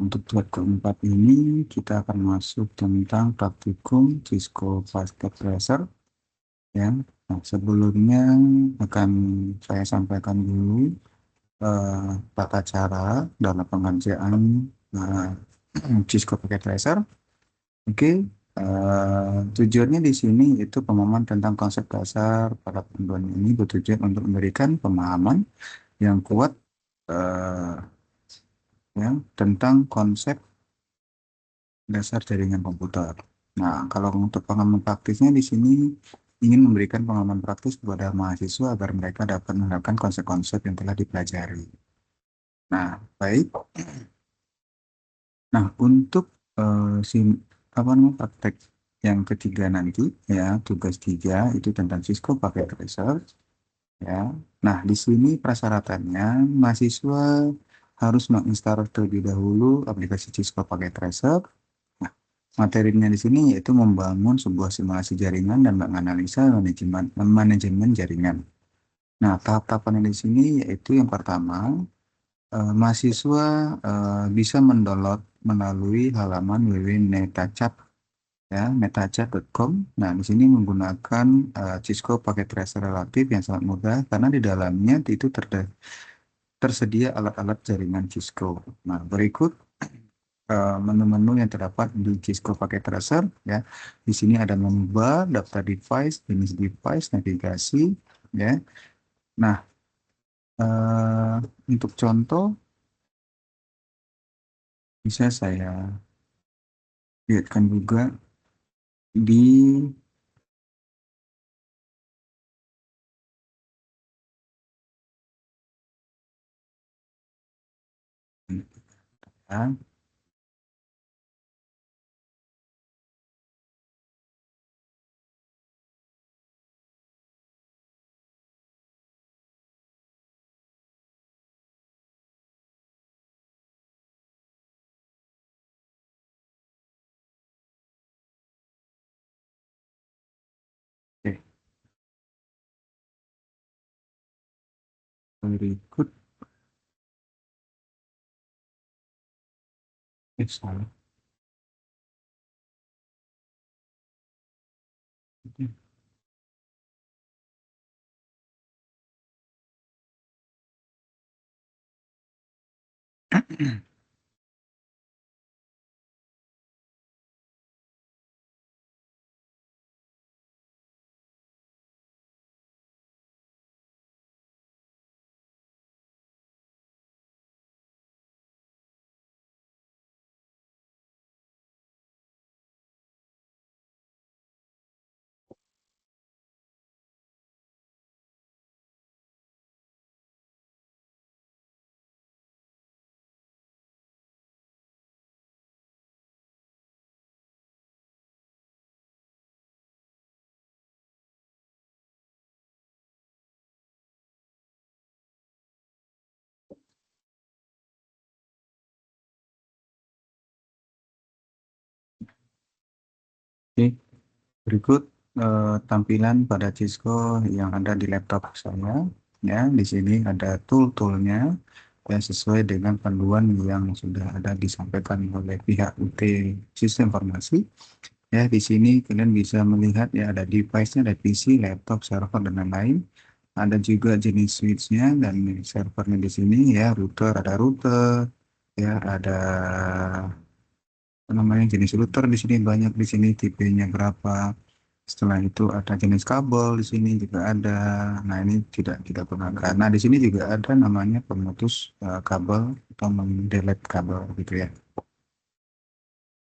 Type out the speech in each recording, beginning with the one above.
Untuk slide keempat ini kita akan masuk tentang praktikum Cisco Packet Tracer ya. Nah, sebelumnya akan saya sampaikan dulu tata cara dalam pengerjaan Cisco Packet Tracer. Oke, tujuannya di sini itu pemahaman tentang konsep dasar pada panduan ini bertujuan untuk memberikan pemahaman yang kuat eh, ya, tentang konsep dasar jaringan komputer. Nah, kalau untuk pengalaman praktisnya di sini ingin memberikan pengalaman praktis kepada mahasiswa agar mereka dapat menerapkan konsep-konsep yang telah dipelajari. Nah, baik. Nah, untuk apa namanya praktek yang ketiga nanti ya, tugas 3 itu tentang Cisco Packet Tracer ya. Nah, di sini persyaratannya mahasiswa harus menginstal terlebih dahulu aplikasi Cisco Packet Tracer. Nah, materinya di sini yaitu membangun sebuah simulasi jaringan dan menganalisa manajemen jaringan. Nah, tahap-tahapan di sini yaitu yang pertama, mahasiswa bisa mendownload melalui halaman www.netachat ya, netachat.com. Nah, di sini menggunakan Cisco paket tracer relatif yang sangat mudah karena di dalamnya itu tersedia alat-alat jaringan Cisco. Nah, berikut menu-menu yang terdapat di Cisco paket tracer ya. Di sini ada menu bar, daftar device, jenis device, navigasi ya. Nah, untuk contoh bisa saya lihatkan juga di ya. Oke, berikut salah. Oke, berikut tampilan pada Cisco yang ada di laptop saya. Ya, di sini ada tool-toolnya yang sesuai dengan panduan yang sudah ada disampaikan oleh pihak UT Sistem Informasi. Ya, di sini kalian bisa melihat ya ada device-nya, ada PC, laptop, server, dan lain-lain. Ada juga jenis switch-nya dan servernya di sini ya, router, ada router, ya ada apa namanya jenis router di sini banyak di sini tipenya berapa. Setelah itu ada jenis kabel di sini juga ada. Nah, ini tidak kita gunakan. Nah, di sini juga ada namanya pemutus kabel atau mendelete kabel gitu ya.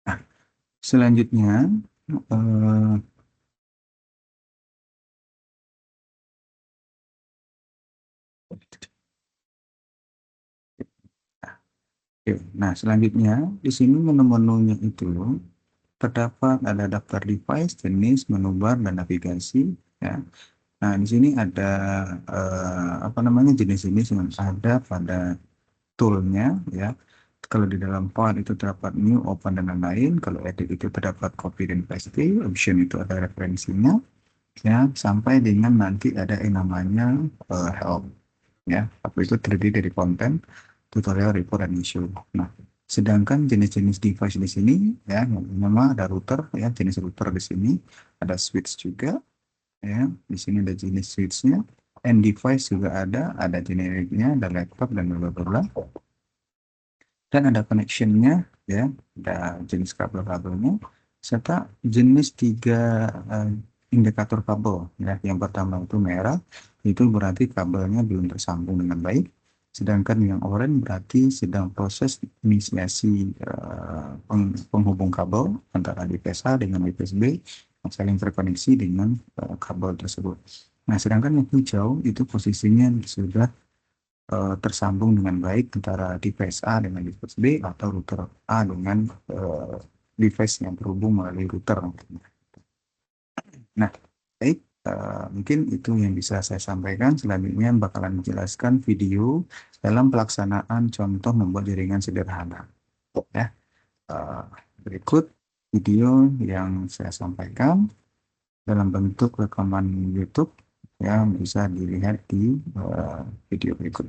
Nah, selanjutnya eh, oke. Nah, selanjutnya di sini menu-menunya itu terdapat ada daftar device, jenis, menu bar, dan navigasi ya. Nah, di sini ada apa namanya jenis-jenis yang ada pada toolnya ya. Kalau di dalam file itu terdapat new, open, dan lain-lain. Kalau edit itu terdapat copy dan paste. Option itu ada referensinya ya. Sampai dengan nanti ada yang namanya help ya. Apa itu terdiri dari konten, tutorial, report, dan issue. Nah, Sedangkan jenis-jenis device di sini ya memang ada router ya, jenis router di sini, ada switch juga ya. Di sini ada jenis switchnya, end device juga ada generiknya, ada laptop dan bla bla bla. Dan ada connectionnya ya, ada jenis kabel-kabelnya serta jenis tiga indikator kabel ya. Yang pertama itu merah, itu berarti kabelnya belum tersambung dengan baik. Sedangkan yang oranye berarti sedang proses inisiasi penghubung kabel antara device A dengan device B yang saling terkoneksi dengan kabel tersebut. Nah, sedangkan yang hijau itu posisinya sudah tersambung dengan baik antara device A dengan device B atau router A dengan device yang terhubung melalui router. Nah, baik, mungkin itu yang bisa saya sampaikan. Selanjutnya bakalan menjelaskan video dalam pelaksanaan contoh membuat jaringan sederhana. Ya, eh, berikut video yang saya sampaikan dalam bentuk rekaman YouTube yang bisa dilihat di video berikut.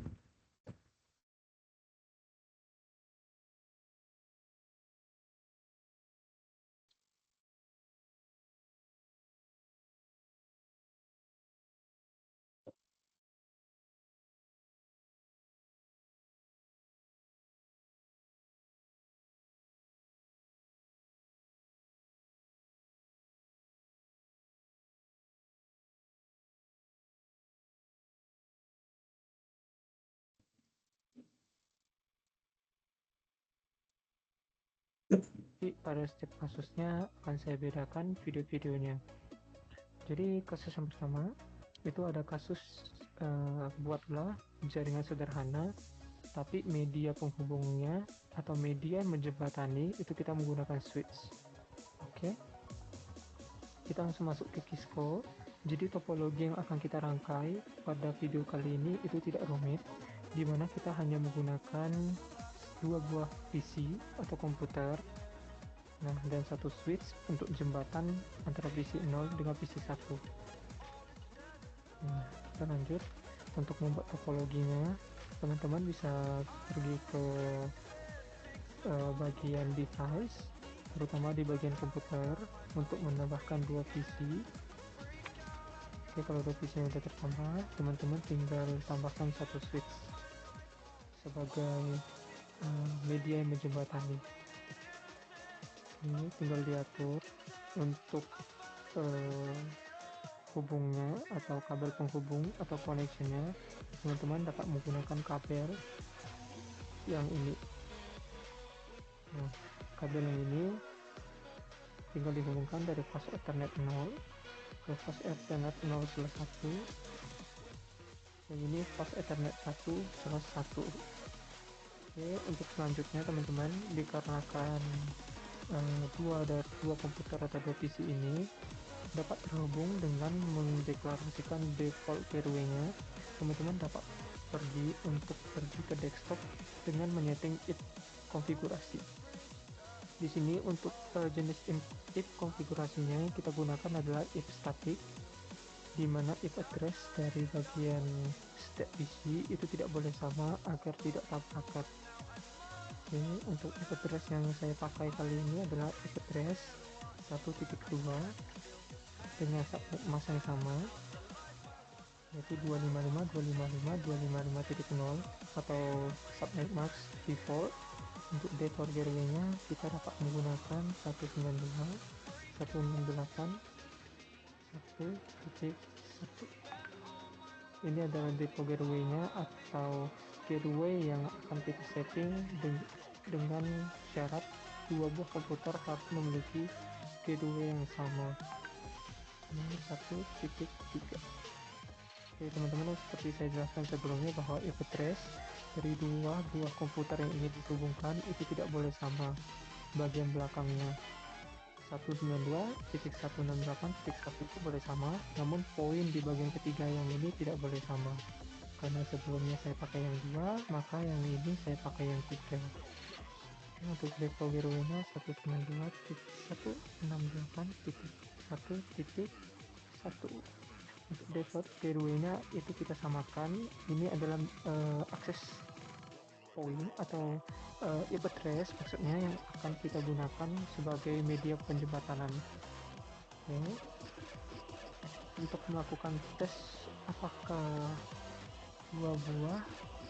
Jadi pada setiap kasusnya akan saya bedakan video-videonya. Jadi kasus yang pertama itu ada kasus buatlah jaringan sederhana, tapi media penghubungnya atau media menjembatani itu kita menggunakan switch. Oke, kita langsung masuk ke Kisco. Jadi topologi yang akan kita rangkai pada video kali ini itu tidak rumit, dimana kita hanya menggunakan dua buah PC atau komputer. Nah, dan satu switch untuk jembatan antara PC 0 dengan PC 1. Nah, kita lanjut. Untuk membuat topologinya, teman-teman bisa pergi ke bagian device, terutama di bagian komputer, untuk menambahkan dua PC. Oke, kalau dua PC nya sudah tertambah, teman-teman tinggal tambahkan satu switch sebagai media yang menjembatani. Ini tinggal diatur untuk hubungnya atau kabel penghubung atau connectionnya. Teman-teman dapat menggunakan kabel yang ini. Nah, kabel yang ini tinggal dihubungkan dari fast ethernet 0 ke fast ethernet 0/1, yang ini fast ethernet 1/1. Oke, untuk selanjutnya teman-teman, dikarenakan dua komputer atau dua PC ini dapat terhubung dengan mendeklarasikan default gateway-nya, teman-teman dapat pergi ke desktop dengan menyeting if konfigurasi. Di sini untuk jenis if konfigurasinya yang kita gunakan adalah if static, di mana if address dari bagian state PC itu tidak boleh sama agar tidak tabrakan. Oke, untuk if address yang saya pakai kali ini adalah if address 1.2 dengan subnet mask yang sama, yaitu 255.255.255.0 atau subnet mask default. Untuk default gateway-nya kita dapat menggunakan 192.168.1.1. Ini adalah default gateway-nya atau gateway yang akan kita setting dengan syarat dua buah komputer harus memiliki gateway yang sama. Ini 1.3. Oke teman-teman, seperti saya jelaskan sebelumnya bahwa if address dari dua buah komputer yang ingin dihubungkan itu tidak boleh sama bagian belakangnya. 192.168.1 itu boleh sama, namun poin di bagian ketiga yang ini tidak boleh sama. Karena sebelumnya saya pakai yang 2, maka yang ini saya pakai yang 3. Untuk default gateway-nya 192.168.1.1. Untuk default gateway-nya itu kita samakan. Ini adalah akses point atau IP address maksudnya yang akan kita gunakan sebagai media penjembatanan. Oke. Untuk melakukan tes apakah dua buah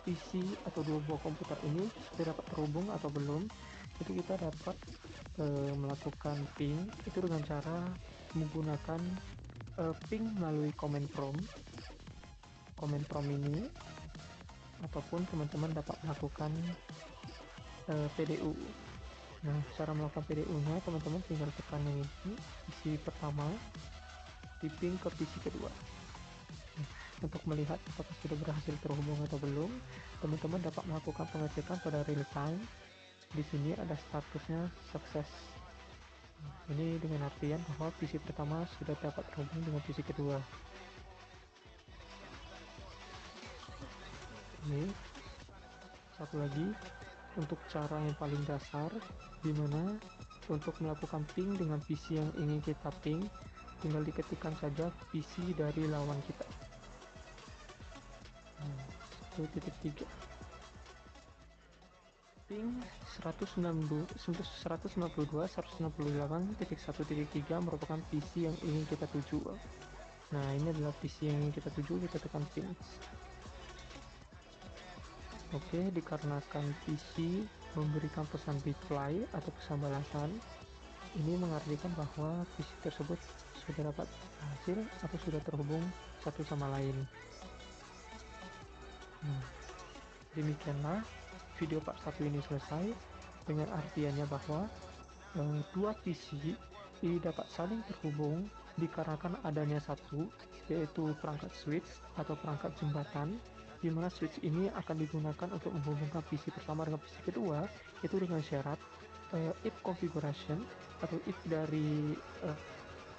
PC atau dua buah komputer ini sudah dapat terhubung atau belum, itu kita dapat melakukan ping itu dengan cara menggunakan ping melalui command prompt ini, ataupun teman-teman dapat melakukan PDU. Nah, cara melakukan PDU-nya teman-teman tinggal tekan yang ini, PC pertama, di ping ke PC kedua. Untuk melihat apakah sudah berhasil terhubung atau belum, teman-teman dapat melakukan pengecekan pada real time. Di sini ada statusnya sukses. Ini dengan artian bahwa PC pertama sudah dapat terhubung dengan PC kedua. Ini satu lagi untuk cara yang paling dasar, dimana untuk melakukan ping dengan PC yang ingin kita ping, tinggal diketikkan saja PC dari lawan kita. 1.3 ping 192.168.1.3 merupakan PC yang ingin kita tuju. Nah, ini adalah PC yang ingin kita tuju, kita tekan ping. Oke, dikarenakan PC memberikan pesan reply atau pesan balasan, ini mengartikan bahwa PC tersebut sudah dapat hasil atau sudah terhubung satu sama lain. Nah, demikianlah video part 1 ini selesai, dengan artiannya bahwa dua PC ini dapat saling terhubung dikarenakan adanya satu, yaitu perangkat switch atau perangkat jembatan, di mana switch ini akan digunakan untuk menghubungkan PC pertama dengan PC kedua, itu dengan syarat if configuration atau if dari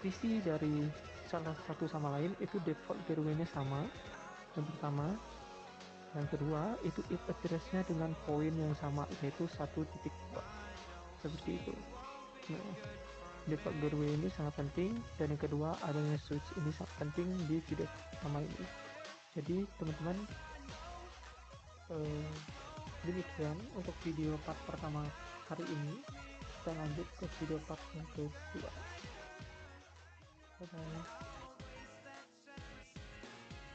PC dari salah satu sama lain itu default gateway-nya sama, yang pertama. Yang kedua, itu if address-nya dengan poin yang sama, yaitu 1.2. Seperti itu. Nah, default gateway ini sangat penting, dan yang kedua, adanya switch ini sangat penting di video pertama ini. Jadi, teman-teman, demikian untuk video part pertama hari ini. Kita lanjut ke video part yang kedua. Bye-bye.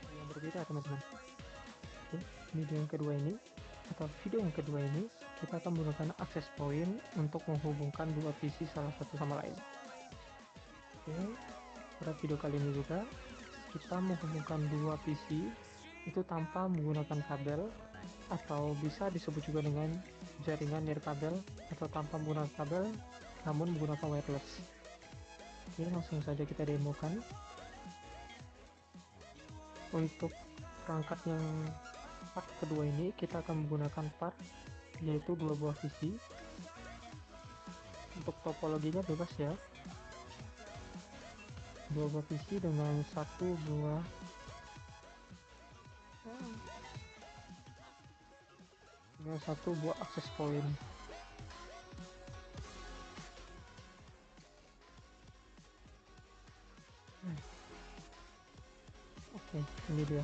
Yang berbeda, teman-teman. Oke, video yang kedua ini kita akan menggunakan access point untuk menghubungkan dua PC salah satu sama lain. Oke, pada video kali ini juga kita menghubungkan dua PC itu tanpa menggunakan kabel, atau bisa disebut juga dengan jaringan nirkabel, atau tanpa menggunakan kabel namun menggunakan wireless. Oke, langsung saja kita demokan. Untuk perangkat yang part kedua ini kita akan menggunakan part yaitu dua buah PC. Untuk topologinya bebas ya, dua buah PC dengan satu buah access point. Oke, ini dia.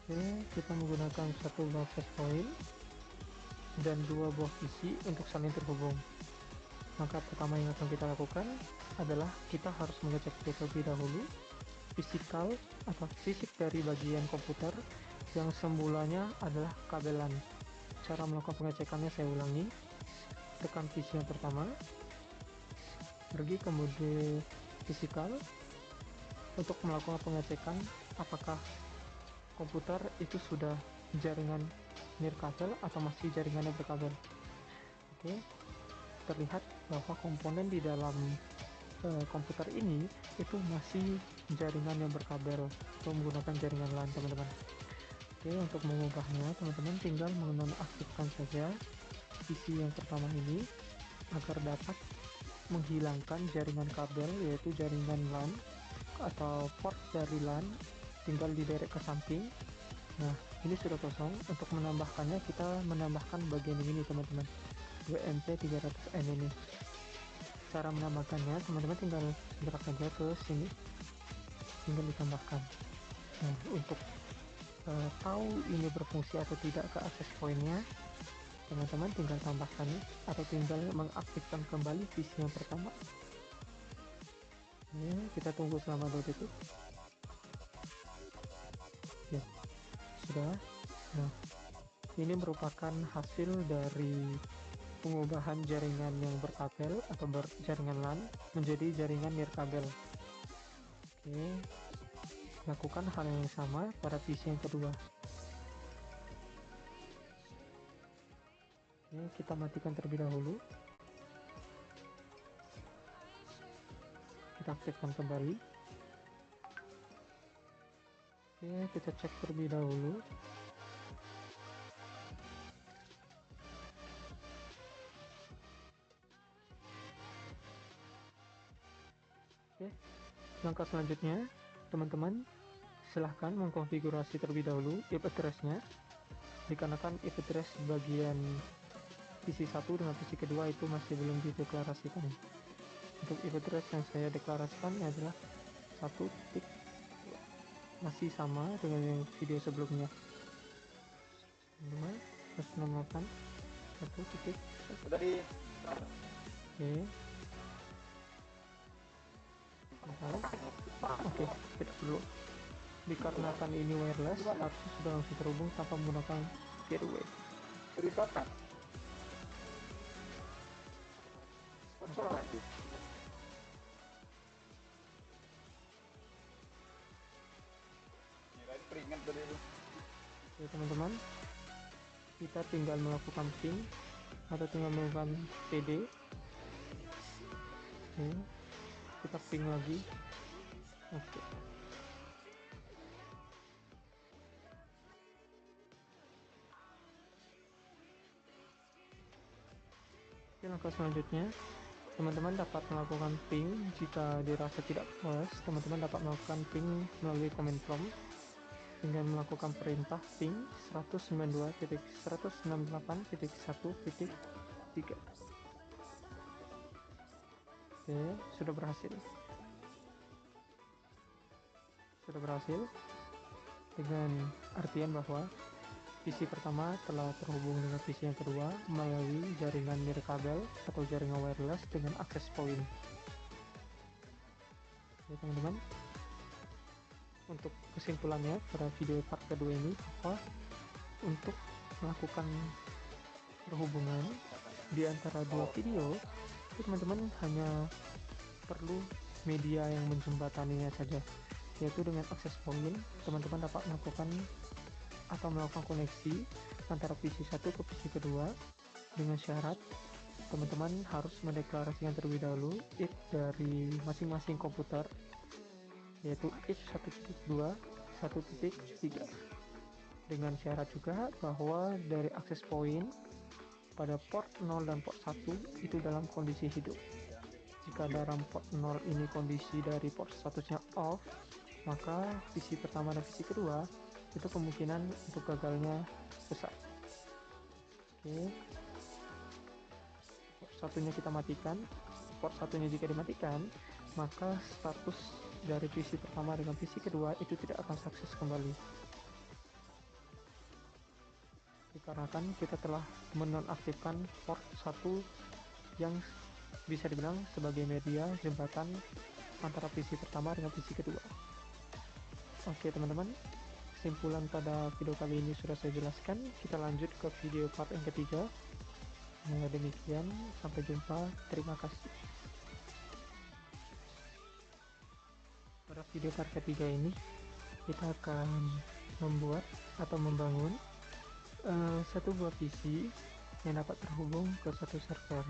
Oke, kita menggunakan satu buah access point dan dua buah PC untuk saling terhubung. Langkah pertama yang akan kita lakukan adalah kita harus mengecek terlebih dahulu fisikal atau fisik dari bagian komputer yang semulanya adalah kabelan. Cara melakukan pengecekannya saya ulangi. Tekan PC yang pertama, pergi ke mode fisikal untuk melakukan pengecekan apakah komputer itu sudah jaringan nirkabel atau masih jaringannya berkabel. Oke, terlihat bahwa komponen di dalam komputer ini itu masih jaringan yang berkabel atau menggunakan jaringan LAN, teman-teman. Oke, untuk mengubahnya teman-teman tinggal menonaktifkan saja PC yang pertama ini agar dapat menghilangkan jaringan kabel, yaitu jaringan LAN atau port dari LAN, tinggal diderek ke samping. Nah, ini sudah kosong. Untuk menambahkannya kita menambahkan bagian ini, teman-teman, WMP300N ini. Cara menambahkannya teman-teman tinggal gerak saja ke sini, tinggal ditambahkan. Nah, untuk tahu ini berfungsi atau tidak ke access point-nya, teman-teman tinggal tambahkan atau tinggal mengaktifkan kembali PC yang pertama. Kita tunggu selama 2 detik. Ya, sudah. Nah, ini merupakan hasil dari pengubahan jaringan yang berkabel atau berjaringan LAN menjadi jaringan nirkabel. Oke, lakukan hal yang sama pada PC yang kedua. Oke, kita matikan terlebih dahulu. Kita aktifkan kembali. Oke, kita cek terlebih dahulu. Oke, langkah selanjutnya, teman-teman silahkan mengkonfigurasi terlebih dahulu IP address-nya, dikarenakan IP address bagian PC 1 dengan PC kedua itu masih belum dideklarasikan. Untuk IP address yang saya deklarasikan adalah 1 titik, masih sama dengan yang video sebelumnya. Teman-teman harus menambahkan 1 titik. Oke. Oke, kita perlu, dikarenakan ini wireless harusnya sudah langsung terhubung tanpa menggunakan gateway. Oke teman-teman, kita tinggal melakukan ping atau tinggal melakukan PD. Oke, kita ping lagi. Oke. Oke, langkah selanjutnya teman-teman dapat melakukan ping. Jika dirasa tidak puas, teman-teman dapat melakukan ping melalui command prompt dengan melakukan perintah ping 192.168.1.3. Oke, sudah berhasil. Dengan artian bahwa PC pertama telah terhubung dengan PC yang kedua melalui jaringan nirkabel atau jaringan wireless dengan access point. Oke teman-teman, untuk kesimpulannya pada video part kedua ini, bahwa untuk melakukan perhubungan di antara dua video, teman-teman hanya perlu media yang menjembataninya saja, yaitu dengan access point. Teman-teman dapat melakukan atau melakukan koneksi antara PC 1 ke PC kedua dengan syarat teman-teman harus mendeklarasikan terlebih dahulu IP dari masing-masing komputer, yaitu IP 1.2, 1.3, dengan syarat juga bahwa dari access point pada port 0 dan port 1 itu dalam kondisi hidup. Jika dalam port 0 ini kondisi dari port statusnya off, maka PC pertama dan PC kedua itu kemungkinan untuk gagalnya besar. Oke, port satunya kita matikan. Port satunya jika dimatikan, maka status dari PC pertama dengan PC kedua itu tidak akan sukses kembali, dikarenakan kita telah menonaktifkan port 1 yang bisa dibilang sebagai media jembatan antara PC pertama dengan PC kedua. Oke teman-teman, kesimpulan pada video kali ini sudah saya jelaskan. Kita lanjut ke video part yang ketiga. Demikian, sampai jumpa, terima kasih. Pada video part ketiga ini kita akan membuat atau membangun satu buah PC yang dapat terhubung ke satu server.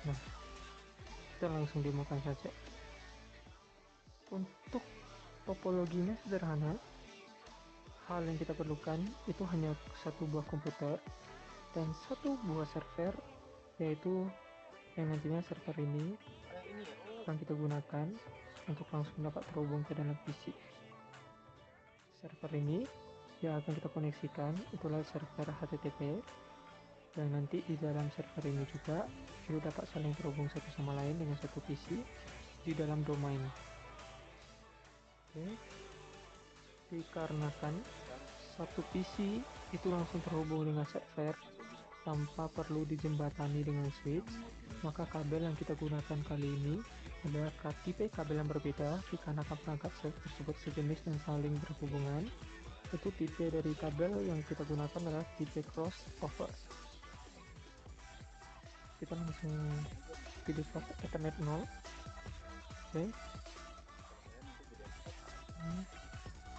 Nah, kita langsung demokan saja. Untuk topologinya sederhana. Hal yang kita perlukan itu hanya satu buah komputer dan satu buah server, yaitu yang nantinya server ini akan kita gunakan untuk langsung dapat terhubung ke dalam PC. Server ini yang akan kita koneksikan itulah server HTTP, dan nanti di dalam server ini juga itu dapat saling terhubung satu sama lain dengan satu PC di dalam domain. Oke. Dikarenakan suatu PC itu langsung terhubung dengan server tanpa perlu dijembatani dengan switch, maka kabel yang kita gunakan kali ini adalah tipe kabel yang berbeda dikarenakan perangkat tersebut sejenis dan saling berhubungan. Itu tipe dari kabel yang kita gunakan adalah tipe crossover. Kita langsung pilih port Ethernet 0. Oke.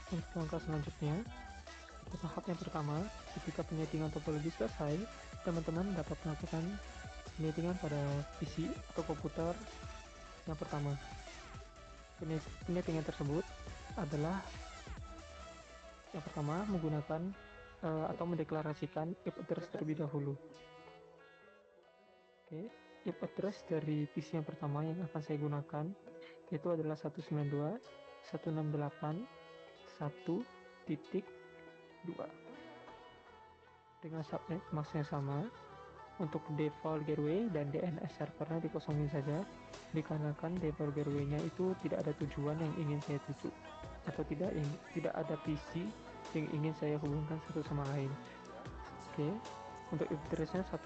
Untuk langkah selanjutnya, tahap yang pertama, ketika penyetingan topologi selesai, teman-teman dapat melakukan penyetingan pada PC atau komputer yang pertama. Penyetingan tersebut adalah yang pertama menggunakan atau mendeklarasikan IP address terlebih dahulu. Oke, IP address dari PC yang pertama yang akan saya gunakan itu adalah 192.168.1.2 dengan subnet masknya sama. Untuk default gateway dan DNS servernya dikosongin saja, dikarenakan default gateway-nya itu tidak ada tujuan yang ingin saya tuju atau tidak ada PC yang ingin saya hubungkan satu sama lain. Oke, untuk IP address-nya 1.2.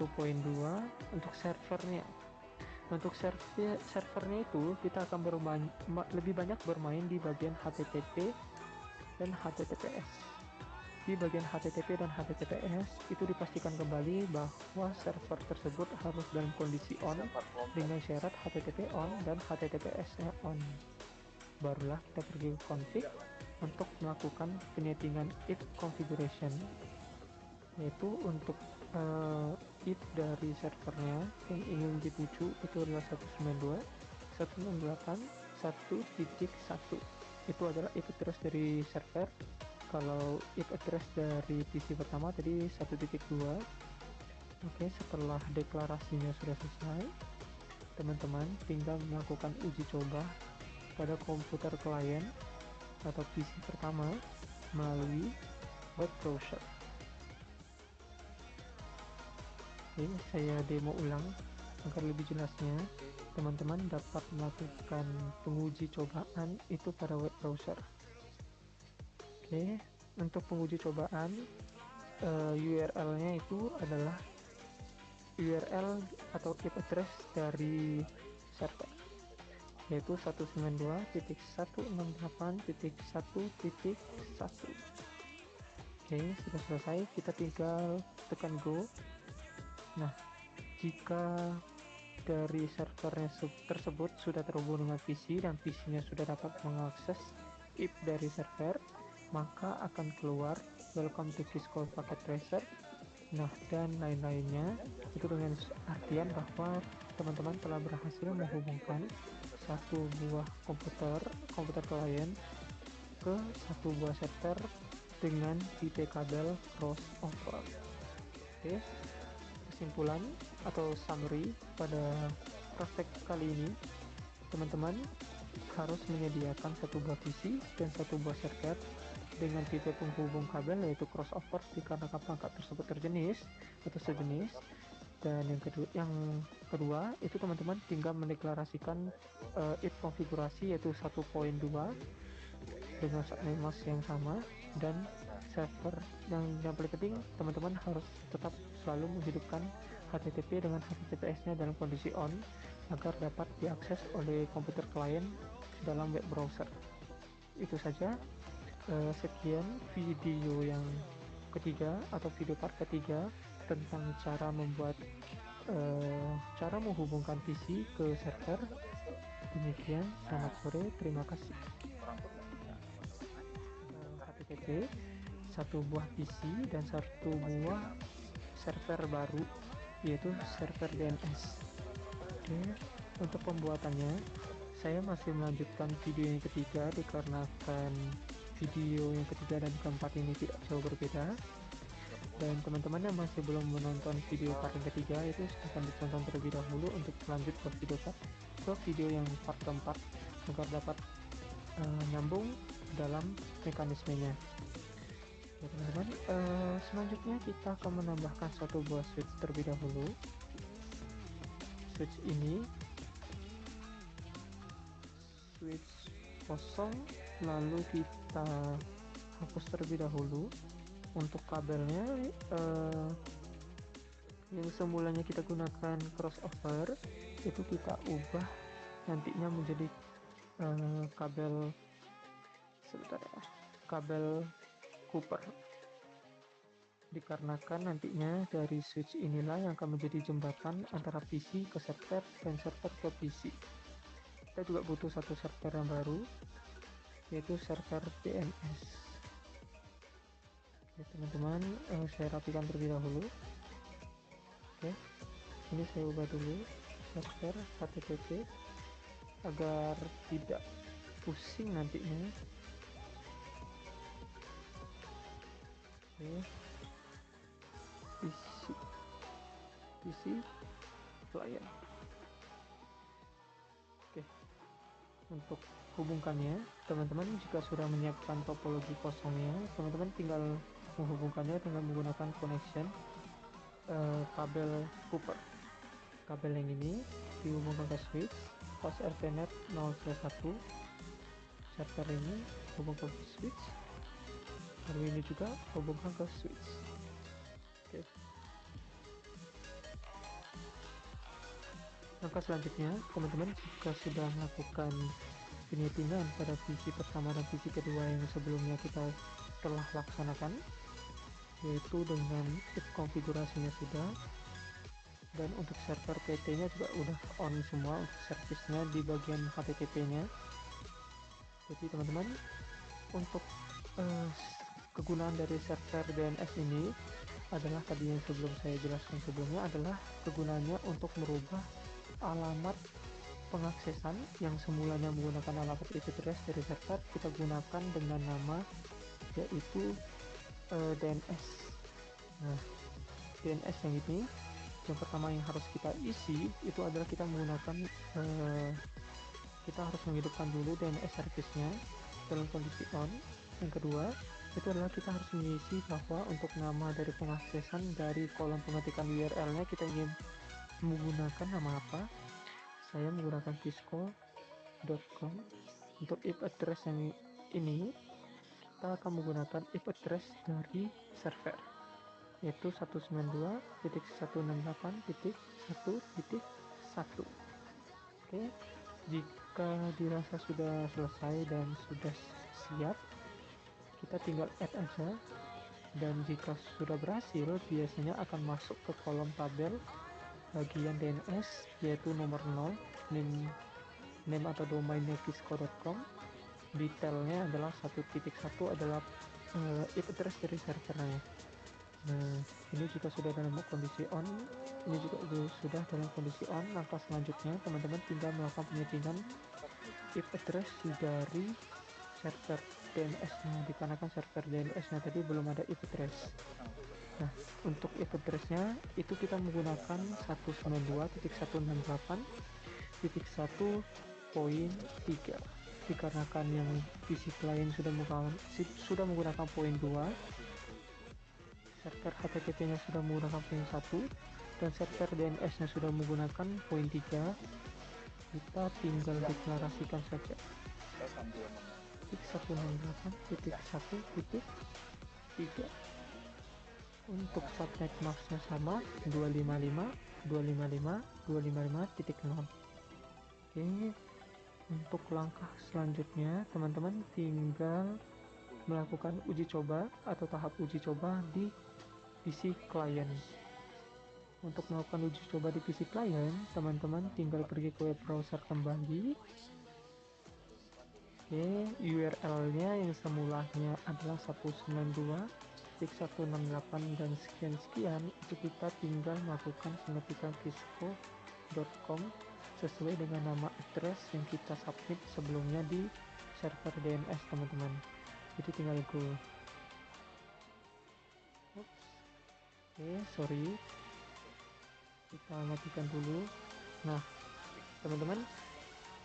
Untuk servernya, servernya itu kita akan lebih banyak bermain di bagian HTTP dan HTTPS. Di bagian HTTP dan HTTPS itu dipastikan kembali bahwa server tersebut harus dalam kondisi on dengan syarat HTTP on dan HTTPS-nya on. Barulah kita pergi ke config untuk melakukan penyetingan IP configuration, yaitu untuk IP dari servernya yang ingin dituju itu adalah 192.168.1.1. Itu adalah IP address dari server. Kalau IP address dari PC pertama tadi 1.2. Oke, setelah deklarasinya sudah selesai, teman-teman tinggal melakukan uji coba pada komputer klien atau PC pertama melalui web browser. Oke, saya demo ulang agar lebih jelasnya. Teman-teman dapat melakukan penguji cobaan itu pada web browser. Oke, untuk penguji cobaan URL-nya itu adalah URL atau IP address dari server, yaitu 192.168.1.1. Oke, sudah selesai, kita tinggal tekan go. Nah, jika dari servernya tersebut sudah terhubung dengan PC dan PC-nya sudah dapat mengakses IP dari server, maka akan keluar welcome to Cisco Packet Tracer, nah dan lain-lainnya. Itu dengan artian bahwa teman-teman telah berhasil menghubungkan satu buah komputer klien ke satu buah server dengan tipe kabel crossover. Oke, kesimpulan atau summary pada praktek kali ini, teman-teman harus menyediakan satu buah PC dan satu buah server dengan tipe penghubung kabel yaitu crossover dikarenakan perangkat tersebut terjenis atau sejenis. Dan yang kedua itu teman-teman tinggal mendeklarasikan IP konfigurasi yaitu 1.2 dengan subnet mask yang sama dan server. Yang paling penting, teman-teman harus tetap selalu menghidupkan HTTP dengan HTTPS-nya dalam kondisi on agar dapat diakses oleh komputer klien dalam web browser. Itu saja. Sekian video yang ketiga atau video part ketiga tentang cara menghubungkan PC ke server. Demikian, selamat sore, terima kasih. HTTP, satu buah PC dan satu buah server baru yaitu server DNS. Oke, untuk pembuatannya saya masih melanjutkan video yang ketiga dikarenakan video yang ketiga dan keempat ini tidak jauh berbeda. Dan teman-teman yang masih belum menonton video part yang ketiga itu akan ditonton terlebih dahulu untuk lanjut ke video yang part keempat agar dapat nyambung dalam mekanismenya. Ya teman-teman, selanjutnya kita akan menambahkan satu buah switch terlebih dahulu. Switch ini switch kosong, lalu kita hapus terlebih dahulu untuk kabelnya yang semulanya kita gunakan crossover itu kita ubah nantinya menjadi kabel sebentar ya, kabel Cooper, dikarenakan nantinya dari switch inilah yang akan menjadi jembatan antara PC ke server dan server ke PC. Kita juga butuh satu server yang baru, yaitu server DNS. Oke teman-teman, saya rapikan terlebih dahulu. Oke, ini saya ubah dulu server HTTP agar tidak pusing nantinya. Oke, PC client. Oke, untuk hubungkannya teman-teman jika sudah menyiapkan topologi kosongnya, teman-teman tinggal menghubungkannya dengan menggunakan connection kabel Cooper. Kabel yang ini dihubungkan ke switch host Ethernet 0/1, server ini hubungkan ke switch, lalu ini juga hubungkan ke switch. Oke. Langkah selanjutnya, teman-teman jika sudah melakukan penyettingan pada PC pertama dan PC kedua yang sebelumnya kita telah laksanakan, yaitu dengan konfigurasinya sudah, dan untuk server PT-nya juga udah on semua untuk servisnya di bagian HTTP-nya. Jadi teman-teman, untuk kegunaan dari server DNS ini adalah tadi yang sebelum saya jelaskan sebelumnya, adalah kegunaannya untuk merubah alamat pengaksesan yang semulanya menggunakan alamat IP address dari server, kita gunakan dengan nama yaitu DNS. Nah, DNS yang ini yang pertama yang harus kita isi itu adalah kita menggunakan kita harus menghidupkan dulu DNS service-nya dalam kondisi on. Yang kedua itu adalah kita harus mengisi bahwa untuk nama dari pengaksesan dari kolom pengetikan URL-nya kita ingin menggunakan nama apa. Saya menggunakan cisco.com. Untuk IP address yang ini kita akan menggunakan IP address dari server, yaitu 192.168.1.1. Oke, jika dirasa sudah selesai dan sudah siap, kita tinggal add aja, dan jika sudah berhasil biasanya akan masuk ke kolom tabel bagian DNS yaitu nomor 0, name atau domainnya cisco.com, detailnya adalah 1.1 adalah IP address dari servernya. Nah, ini jika sudah dalam kondisi on, ini juga sudah dalam kondisi on. Langkah selanjutnya teman-teman tinggal melakukan penyettingan IP address dari server DNS-nya, dikarenakan server DNS-nya tadi belum ada IP address. Nah, untuk IP address-nya itu kita menggunakan 192.168.1.1.3, dikarenakan yang PC client sudah menggunakan poin 2, server HTTP-nya sudah menggunakan poin 1, dan server DNS-nya sudah menggunakan poin 3. Kita tinggal deklarasikan saja 168.1.3. Untuk subnet masknya sama 255.255.255.0. Oke, untuk langkah selanjutnya teman-teman tinggal melakukan uji coba atau tahap uji coba di PC client. Untuk melakukan uji coba di PC client, teman-teman tinggal pergi ke web browser kembali. Oke, URL-nya yang semulanya adalah 192.168 dan sekian-sekian, itu kita tinggal melakukan pengetikan cisco.com sesuai dengan nama address yang kita submit sebelumnya di server DNS teman-teman. Itu tinggal go. Oops. Oke, sorry, kita matikan dulu. Nah teman-teman,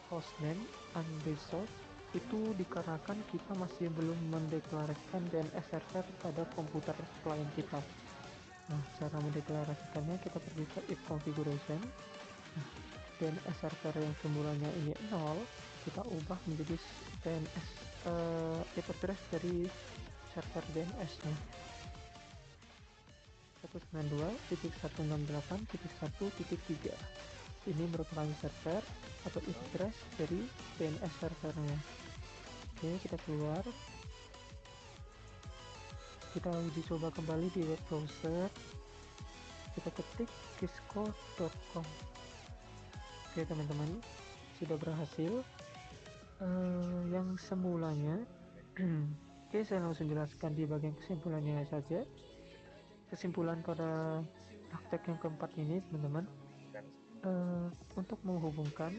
hostname unresolved itu dikarenakan kita masih belum mendeklarasikan DNS server pada komputer klien kita. Nah, cara mendeklarasikannya kita pergi ke if configuration. Nah, DNS server yang semulanya ini 0 kita ubah menjadi DNS IP address dari server DNS nya. 192.168.1.3. Ini merupakan server atau IP address dari DNS servernya. Oke, kita keluar, kita uji coba kembali di web browser, kita ketik cisco.com. Oke teman-teman, sudah berhasil. Yang semulanya oke, saya langsung jelaskan di bagian kesimpulannya saja. Kesimpulan pada praktek yang keempat ini teman-teman, untuk menghubungkan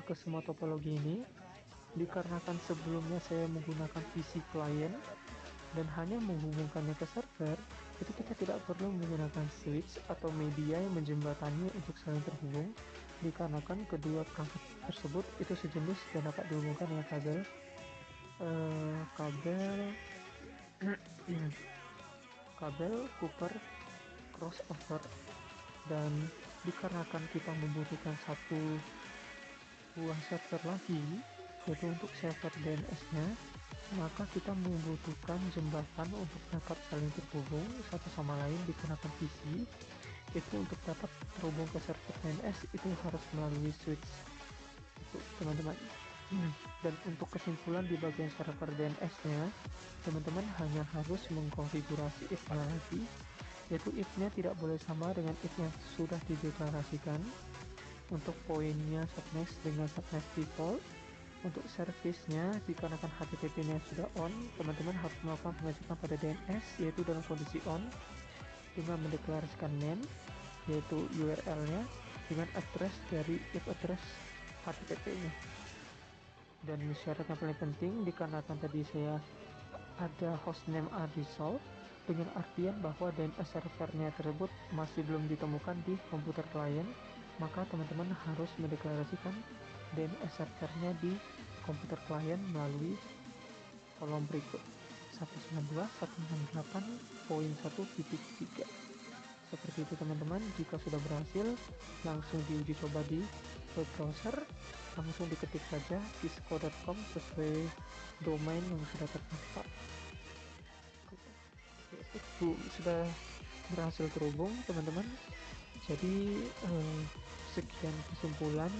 ke semua topologi ini, dikarenakan sebelumnya saya menggunakan PC client dan hanya menghubungkannya ke server, itu kita tidak perlu menggunakan switch atau media yang menjembatani untuk saling terhubung, dikarenakan kedua perangkat tersebut itu sejenis dan dapat dihubungkan dengan kabel Cooper crossover. Dan dikarenakan kita membutuhkan satu buah server lagi, yaitu untuk server DNS-nya, maka kita membutuhkan jembatan untuk dapat saling terhubung satu sama lain digunakan PC. Itu untuk dapat terhubung ke server DNS itu harus melalui switch itu teman-teman. Dan untuk kesimpulan di bagian server DNS-nya, teman-teman hanya harus mengkonfigurasi IP-nya lagi, yaitu IP-nya tidak boleh sama dengan IP yang sudah dideklarasikan. Untuk poinnya subnet dengan subnet default. Untuk servisnya, dikarenakan HTTP-nya sudah on, teman-teman harus melakukan pengecekan pada DNS, yaitu dalam kondisi on, dengan mendeklarasikan name, yaitu URL-nya, dengan address dari IP address HTTP-nya. Dan syarat yang paling penting, dikarenakan tadi saya ada hostname unresolved, dengan artian bahwa DNS servernya tersebut masih belum ditemukan di komputer klien, maka teman-teman harus mendeklarasikan DNS servernya di komputer klien melalui kolom berikut 192.168.1.3. Seperti itu teman-teman. Jika sudah berhasil, langsung diuji coba di web browser, langsung diketik saja cisco.com sesuai domain yang sudah terdaftar. Sudah berhasil terhubung teman-teman. Jadi sekian kesimpulan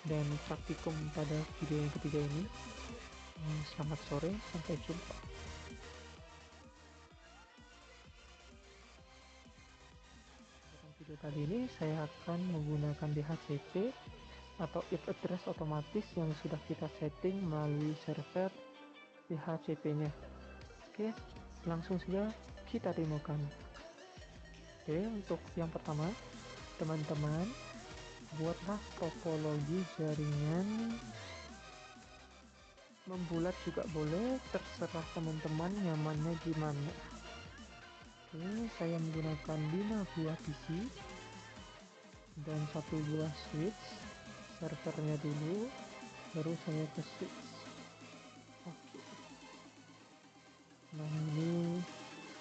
dan praktikum pada video yang ketiga ini. Selamat sore, sampai jumpa. Dalam video kali ini saya akan menggunakan DHCP atau IP address otomatis yang sudah kita setting melalui server DHCP-nya. Oke, langsung saja kita demokan. Oke, untuk yang pertama, teman-teman buatlah topologi jaringan membulat juga boleh, terserah teman-teman nyamannya gimana. Oke, saya menggunakan 5 buah PC dan 1 buah switch servernya dulu, baru saya ke switch. Oke, nah ini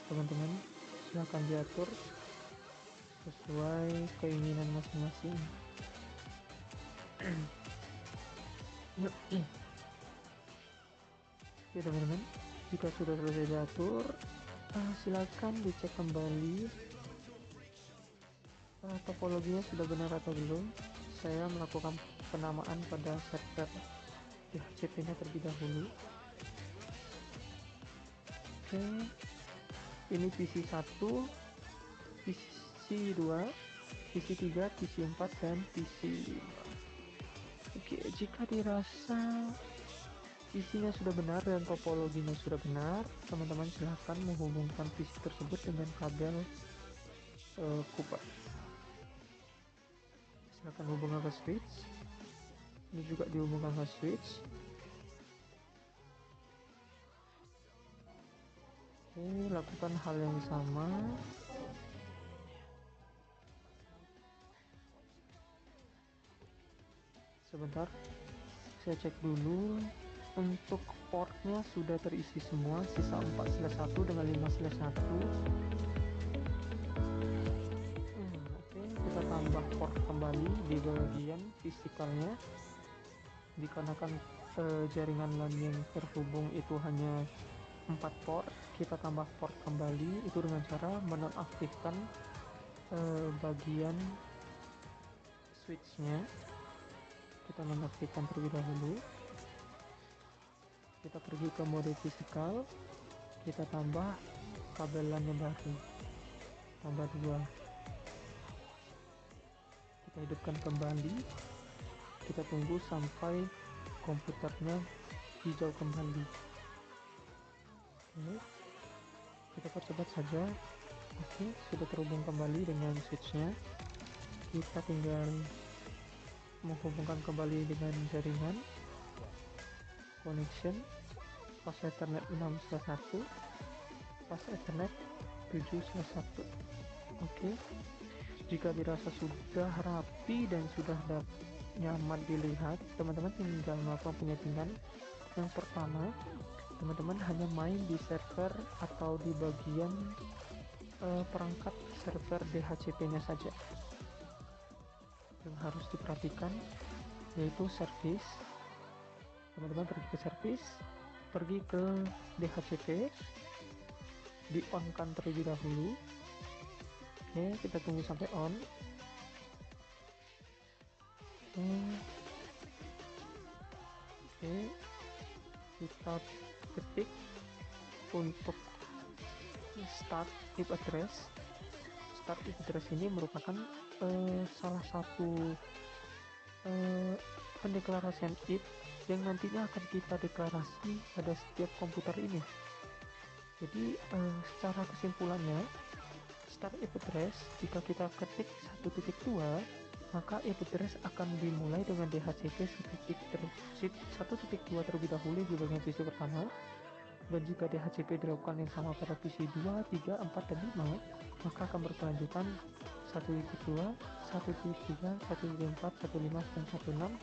teman-teman silahkan diatur sesuai keinginan masing-masing. Oke teman-teman, jika sudah selesai diatur, silakan dicek kembali topologinya sudah benar atau belum. Saya melakukan penamaan pada server DHCP-nya terlebih dahulu. Oke, ini PC 1, PC 2, PC 3, PC 4, dan PC 5. Oke, jika dirasa isinya sudah benar dan topologinya sudah benar, teman-teman silahkan menghubungkan PC tersebut dengan kabel Cooper. Silahkan hubungkan ke switch. Ini juga dihubungkan ke switch. Oke, lakukan hal yang sama. Sebentar, saya cek dulu. Untuk portnya sudah terisi semua, sisa 4/1 dengan 5/1. Oke, kita tambah port kembali di bagian fisikalnya. Dikarenakan jaringan LAN yang terhubung itu hanya 4 port, kita tambah port kembali itu dengan cara menonaktifkan bagian switchnya. Kita nonaktifkan terlebih dahulu, kita pergi ke mode fisikal, kita tambah kabel LAN yang baru, tambah 2, kita hidupkan kembali, kita tunggu sampai komputernya hijau kembali. Oke, kita percepat saja. Oke, sudah terhubung kembali dengan switchnya. Kita tinggal menghubungkan kembali dengan jaringan connection pas Ethernet 6/1, pas Ethernet 7/1. Oke, jika dirasa sudah rapi dan sudah nyaman dilihat, teman-teman tinggal melakukan penyetingan. Yang pertama, teman-teman hanya main di server atau di bagian perangkat server DHCP-nya saja. Yang harus diperhatikan yaitu service. Teman-teman pergi ke service, pergi ke DHCP, di on kan terlebih dahulu. Oke, kita tunggu sampai on. Oke, kita ketik untuk start IP address. Start IP address ini merupakan salah satu pendeklarasian IP yang nantinya akan kita deklarasi pada setiap komputer ini. Jadi secara kesimpulannya, start IP address jika kita ketik 1.2, maka IP address akan dimulai dengan DHCP 1.2 terlebih dahulu di bagian PC pertama. Dan jika DHCP dilakukan yang sama pada PC 2, 3, 4, dan 5, maka akan berkelanjutan 1.2, 1.3, 1.4, 1.5, dan 1.6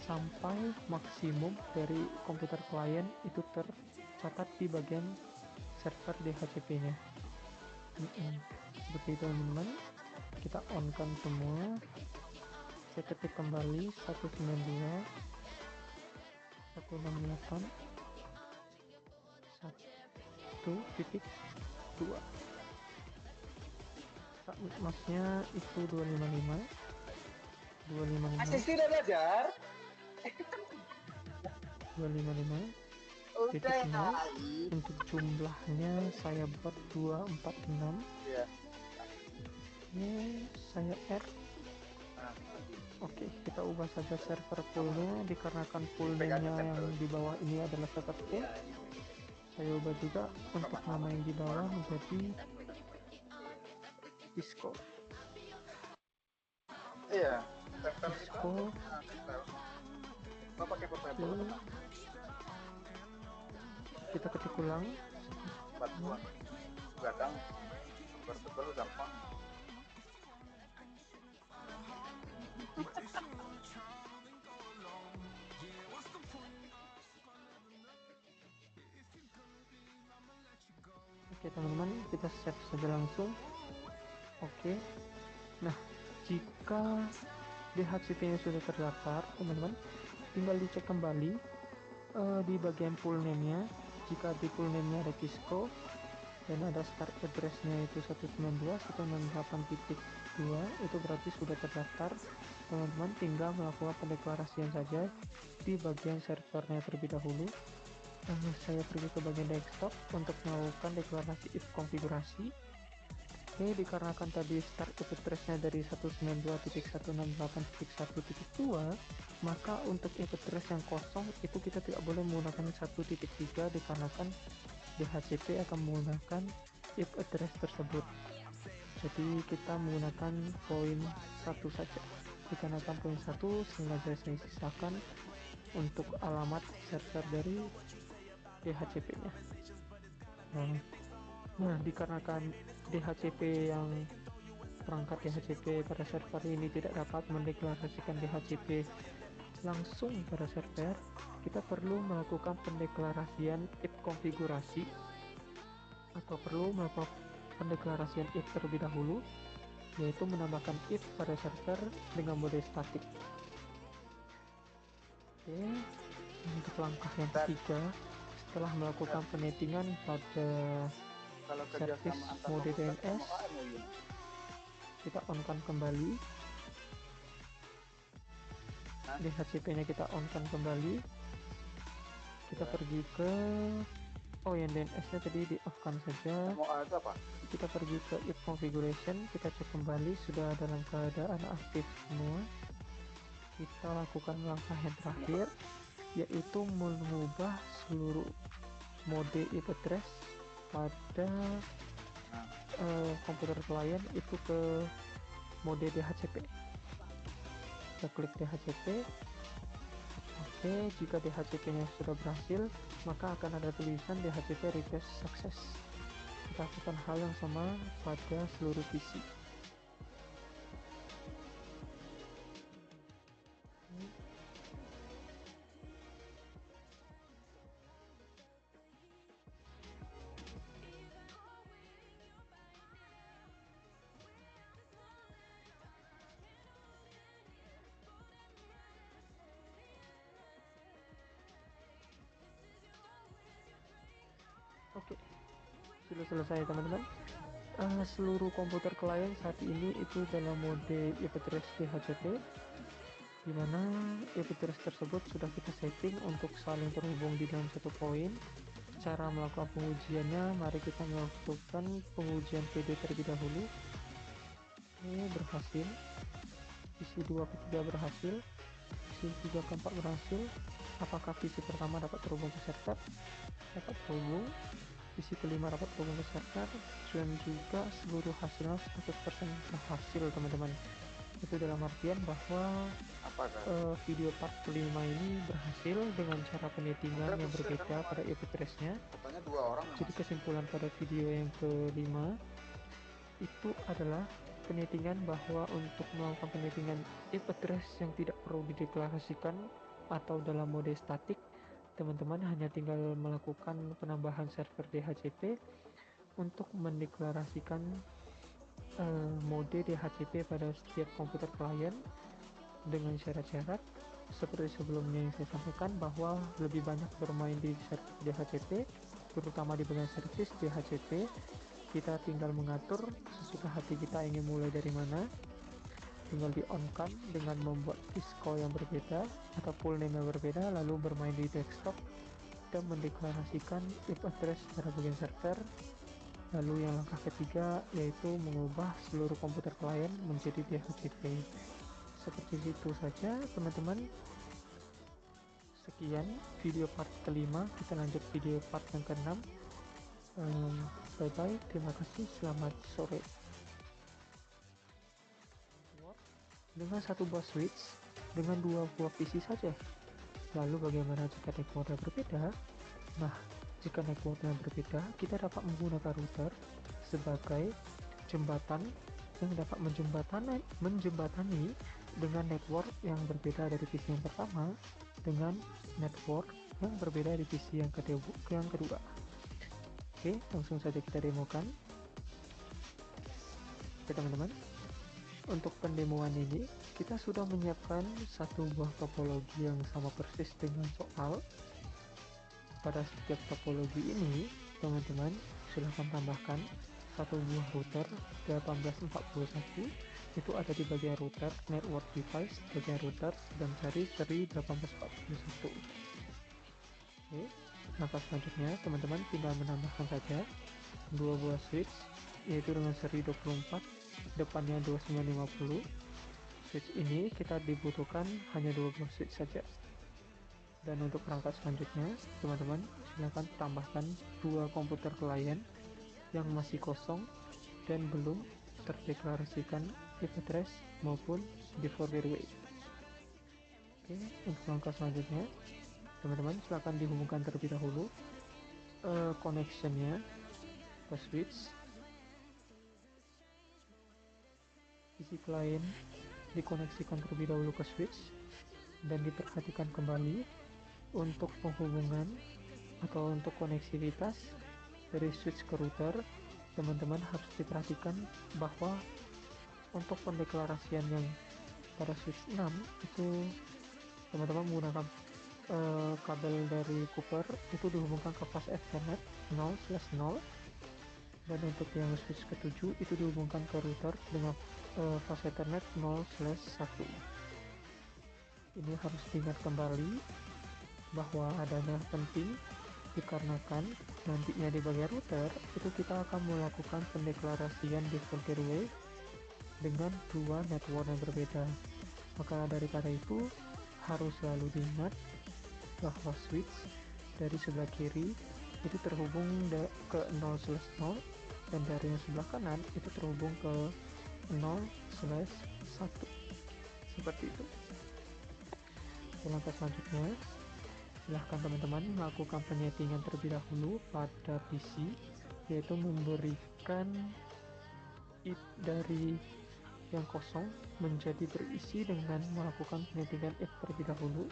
sampai maksimum dari komputer klien itu tercatat di bagian server DHCP-nya. Seperti itu teman-teman. Kita on kan semua. Saya ketik kembali 192, 168, 1.2. Masnya itu 255. Masih tidak belajar? 255. Udah ya. Untuk jumlahnya saya buat 246. Iya. Ini saya add. Oke, kita ubah saja server poolnya dikarenakan pool name-nya yang di bawah ini adalah server pool. Saya ubah juga untuk nama yang di bawah menjadi Cisco. Iya. Cisco. Pakai portable. Kita ketik ulang. Belakang. Portable gampang. Oke teman-teman, kita save saja langsung. Oke, nah jika DHCP-nya sudah terdaftar, teman-teman tinggal dicek kembali di bagian full name-nya. Jika di full name-nya ada Cisco dan ada start address-nya itu 192.168.2, itu berarti sudah terdaftar. Teman-teman tinggal melakukan pendeklarasian saja di bagian servernya terlebih dahulu. Saya pergi ke bagian desktop untuk melakukan deklarasi if konfigurasi. Oke, dikarenakan tadi start IP address-nya dari 192.168.1.2, maka untuk IP address yang kosong itu kita tidak boleh menggunakan 1.3 dikarenakan DHCP akan menggunakan IP address tersebut. Jadi kita menggunakan poin 1 saja. Dikarenakan poin 1 sengaja saya sisakan untuk alamat server dari DHCP-nya. Nah, dikarenakan DHCP yang perangkat DHCP pada server ini tidak dapat mendeklarasikan DHCP langsung pada server, kita perlu melakukan pendeklarasian if konfigurasi atau perlu melakukan pendeklarasian if terlebih dahulu, yaitu menambahkan if pada server dengan mode statik. Oke, untuk langkah yang ketiga, setelah melakukan penyetingan pada Kalau service kerjasama antar mode fakultas DNS, sama MOU. kita on-kan kembali. Hah? DHCP-nya kita on-kan kembali. Kita Ya. pergi ke yang DNS-nya tadi di off-kan saja. MOA itu apa? Kita pergi ke if configuration, kita cek kembali sudah dalam keadaan aktif semua. Kita lakukan langkah yang terakhir, yaitu mengubah seluruh mode IP address pada komputer klien itu ke mode DHCP. Kita klik DHCP. Oke, jika DHCP-nya sudah berhasil, maka akan ada tulisan DHCP request success. Kita lakukan hal yang sama pada seluruh PC. Oke, sudah selesai teman-teman. Seluruh komputer klien saat ini itu dalam mode IP address DHCP, di mana IP address tersebut sudah kita setting untuk saling terhubung di dalam satu poin. Cara melakukan pengujiannya, mari kita melakukan pengujian PD terlebih dahulu. Ini berhasil, PC 2 ke 3 berhasil, PC 3 ke 4 berhasil. Apakah PC pertama dapat terhubung ke server? Dapat terhubung. PC kelima dapat terhubung ke server, dan juga seluruh hasilnya 100% berhasil teman-teman. Itu dalam artian bahwa video part kelima ini berhasil dengan cara penyetingan yang berbeda pada IP address-nya. Jadi kesimpulan pada video yang kelima itu adalah penyetingan bahwa untuk melakukan penyetingan IP address yang tidak perlu dideklarasikan atau dalam mode statik, teman-teman hanya tinggal melakukan penambahan server DHCP untuk mendeklarasikan mode DHCP pada setiap komputer klien dengan syarat-syarat seperti sebelumnya yang saya sampaikan, bahwa lebih banyak bermain di server DHCP, terutama di bagian service DHCP. Kita tinggal mengatur sesuka hati kita ingin mulai dari mana, tinggal di on kan dengan membuat disco yang berbeda atau full name yang berbeda, lalu bermain di desktop dan mendeklarasikan IP address pada bagian server. Lalu yang langkah ketiga yaitu mengubah seluruh komputer klien menjadi DHCP. Seperti itu saja teman-teman. Sekian video part kelima, kita lanjut video part yang keenam. Bye bye, terima kasih, selamat sore. Dengan satu buah switch dengan dua buah PC saja. Lalu bagaimana jika networknya berbeda? Nah, jika networknya berbeda, kita dapat menggunakan router sebagai jembatan yang dapat menjembatani dengan network yang berbeda dari PC yang pertama dengan network yang berbeda di PC yang kedua. Oke, langsung saja kita demokan. Oke teman-teman, untuk pendemoan ini kita sudah menyiapkan satu buah topologi yang sama persis dengan soal. Pada setiap topologi ini, teman-teman silahkan tambahkan satu buah router 1841, itu ada di bagian router, network device, bagian router, dan cari seri 1841. Oke, langkah selanjutnya teman-teman tinggal menambahkan saja dua buah switch, yaitu dengan seri 24, depannya 2950. Switch ini kita dibutuhkan hanya dua buah switch saja. Dan untuk perangkat selanjutnya, teman-teman silakan tambahkan dua komputer klien yang masih kosong dan belum terdeklarasikan IP address maupun default gateway. Oke, untuk langkah selanjutnya, teman-teman silakan dihubungkan terlebih dahulu connectionnya ke switch. Isi klien dikoneksikan terlebih dahulu ke switch dan diperhatikan kembali untuk penghubungan atau untuk koneksivitas dari switch ke router. Teman-teman harus diperhatikan bahwa untuk pendeklarasian yang pada switch 6 itu teman-teman menggunakan kabel dari Cooper itu dihubungkan ke fast Ethernet 0/0. Dan untuk yang switch ke-7 itu dihubungkan ke router dengan fase Ethernet 0/1. Ini harus diingat kembali bahwa adanya penting dikarenakan nantinya di bagian router itu kita akan melakukan pendeklarasian default gateway dengan dua network yang berbeda. Maka daripada itu harus selalu diingat bahwa switch dari sebelah kiri itu terhubung ke 0/0 dan dari yang sebelah kanan itu terhubung ke 0/1 seperti itu. Langkah selanjutnya, silahkan teman-teman melakukan penyetingan terlebih dahulu pada PC, yaitu memberikan IP dari yang kosong menjadi berisi dengan melakukan penyetingan IP terlebih dahulu.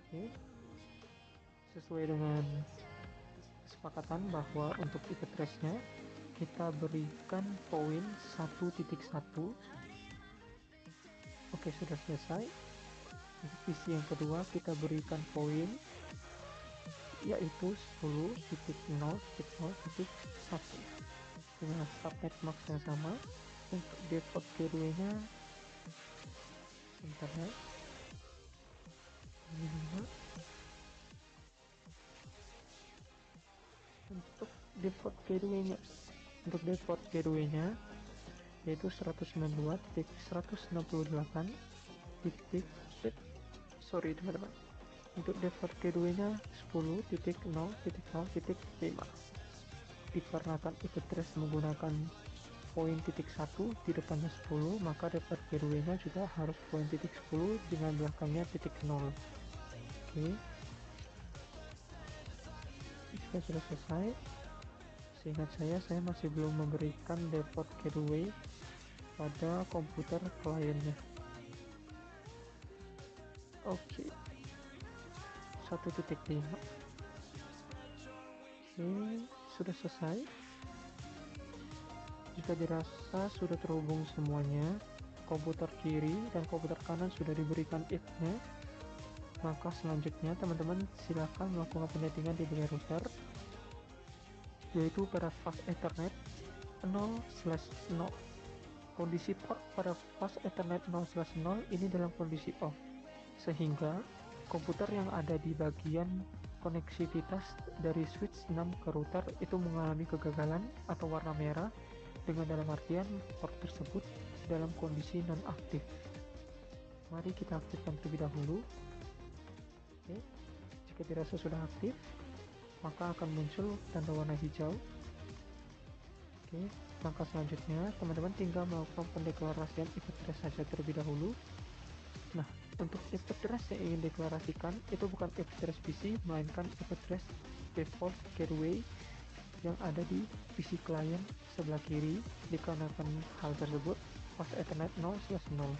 Oke. Sesuai dengan kesepakatan bahwa untuk IP address-nya kita berikan poin 1.1. Oke, sudah selesai. Untuk PC yang kedua kita berikan poin yaitu 10.0.0.1 dengan subnet max yang sama. Untuk default gateway-nya sebentar ya, untuk default gateway-nya yaitu 192.168 sorry teman-teman, untuk default gateway-nya 10.0.0.5. dikarenakan IP address menggunakan poin titik 1 di depannya 10, maka default gateway-nya juga harus poin titik 10 dengan belakangnya titik 0. Oke, jika sudah selesai, seingat saya masih belum memberikan default gateway pada komputer kliennya. Oke, 1.5. Oke, sudah selesai. Jika dirasa sudah terhubung semuanya, komputer kiri dan komputer kanan sudah diberikan IP-nya, maka selanjutnya teman-teman silakan melakukan penyetingan di bagian router, yaitu pada fast Ethernet 0/0. Kondisi port pada fast Ethernet 0/0 ini dalam kondisi off, sehingga komputer yang ada di bagian koneksivitas dari switch 6 ke router itu mengalami kegagalan atau warna merah, dengan dalam artian port tersebut dalam kondisi non-aktif. Mari kita aktifkan terlebih dahulu. Oke. Jika dirasa sudah aktif, maka akan muncul tanda warna hijau. Oke, langkah selanjutnya teman-teman tinggal melakukan pendeklarasian IP address saja terlebih dahulu. Nah, untuk IP address yang ingin deklarasikan itu bukan IP address PC, melainkan IP address default gateway yang ada di PC klien sebelah kiri. Dikarenakan hal tersebut fast Ethernet 0/0.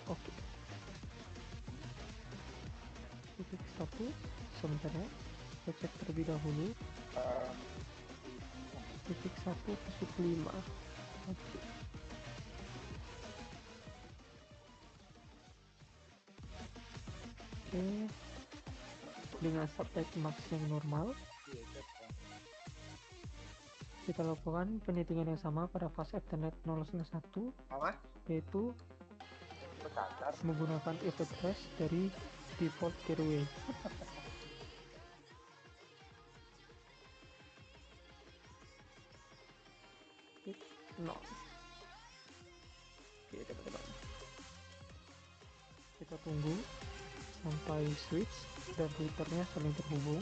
Oke. Titik 1 sebentar ya, kita cek terlebih dahulu. Titik 1.5. Oke. Oke, dengan subnet max yang normal kita lakukan penyetingan yang sama pada fast Ethernet 0/1, yaitu menggunakan IP address dari default gateway. No. Oke teman-teman, kita tunggu sampai switch dan routernya saling terhubung.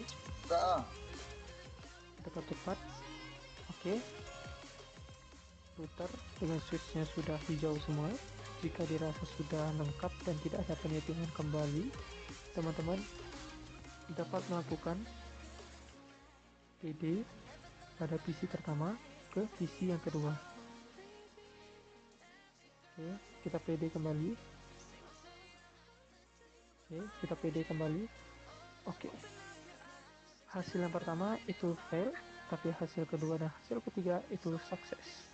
Cepat-cepat. Oke, router dengan switchnya sudah hijau semua. Jika dirasa sudah lengkap dan tidak ada penyetingan kembali, teman-teman dapat melakukan PD pada PC pertama ke PC yang kedua. Oke, kita PD kembali. Oke, hasil yang pertama itu fail, tapi hasil kedua dan hasil ketiga itu sukses.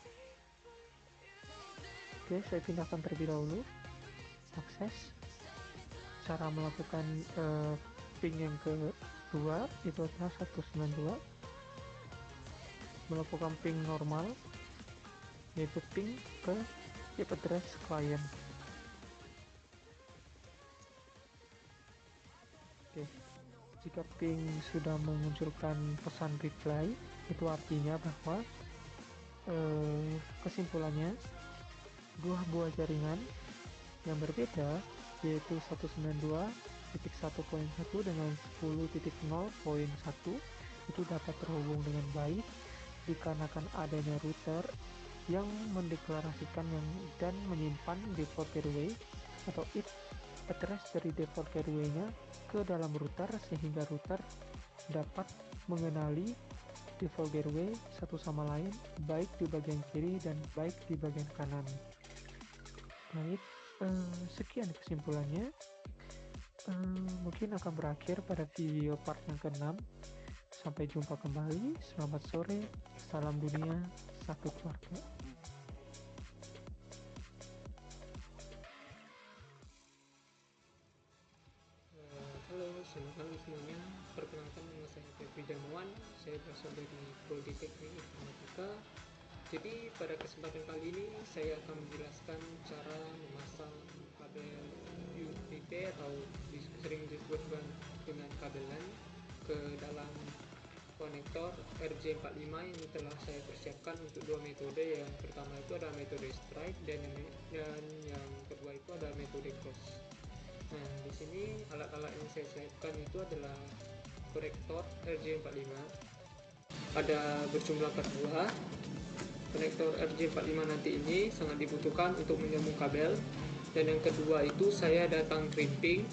Oke, saya pindahkan terlebih dahulu. Sukses. cara melakukan ping yang kedua itu adalah 192, melakukan ping normal yaitu ping ke IP address klien. Oke, jika ping sudah memunculkan pesan reply, itu artinya bahwa kesimpulannya dua buah jaringan yang berbeda yaitu 192.1.1 dengan 10.0.1 itu dapat terhubung dengan baik dikarenakan adanya router yang mendeklarasikan dan menyimpan default gateway atau IP address dari default gateway-nya ke dalam router sehingga router dapat mengenali default gateway satu sama lain baik di bagian kiri dan baik di bagian kanan. Baik, sekian kesimpulannya. Mungkin akan berakhir pada video part yang ke-6. Sampai jumpa kembali. Selamat sore. Salam dunia, satu keluarga. Halo, selamat malam semuanya. Perkenalkan, nama saya Febri Darmawan. Saya berasal dari Politeknik Informatika. Jadi pada kesempatan kali ini saya akan menjelaskan cara memasang kabel UPP atau sering disebut dengan kabel LAN ke dalam konektor RJ45 yang telah saya persiapkan untuk dua metode. Yang pertama itu adalah metode strike dan yang kedua itu adalah metode cross. Nah, di sini alat-alat yang saya siapkan itu adalah konektor RJ45. Ada berjumlah 4 buah. Konektor RJ45 nanti ini sangat dibutuhkan untuk menyambung kabel. Dan yang kedua itu saya ada tang crimping.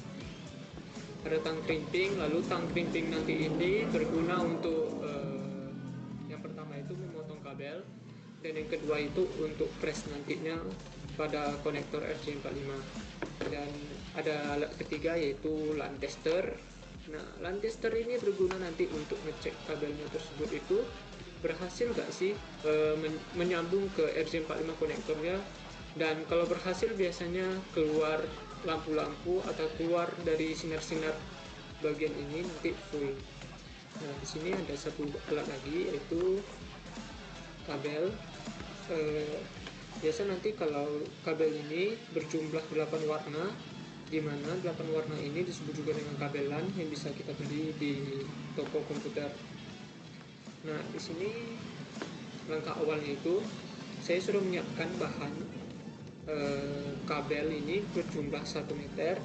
Ada tang crimping, lalu tang crimping nanti ini berguna untuk yang pertama itu memotong kabel, dan yang kedua itu untuk press nantinya pada konektor RJ45. Dan ada alat ketiga yaitu LAN tester. Nah, LAN tester ini berguna nanti untuk ngecek kabelnya tersebut itu berhasil nggak sih menyambung ke RJ45 konektornya, dan kalau berhasil biasanya keluar lampu-lampu atau keluar dari sinar-sinar bagian ini nanti full. Nah, di sini ada satu alat lagi yaitu kabel. Biasa nanti kalau kabel ini berjumlah 8 warna, di mana 8 warna ini disebut juga dengan kabel LAN yang bisa kita beli di toko komputer. Nah, di sini langkah awalnya itu saya sudah menyiapkan bahan kabel ini berjumlah 1 meter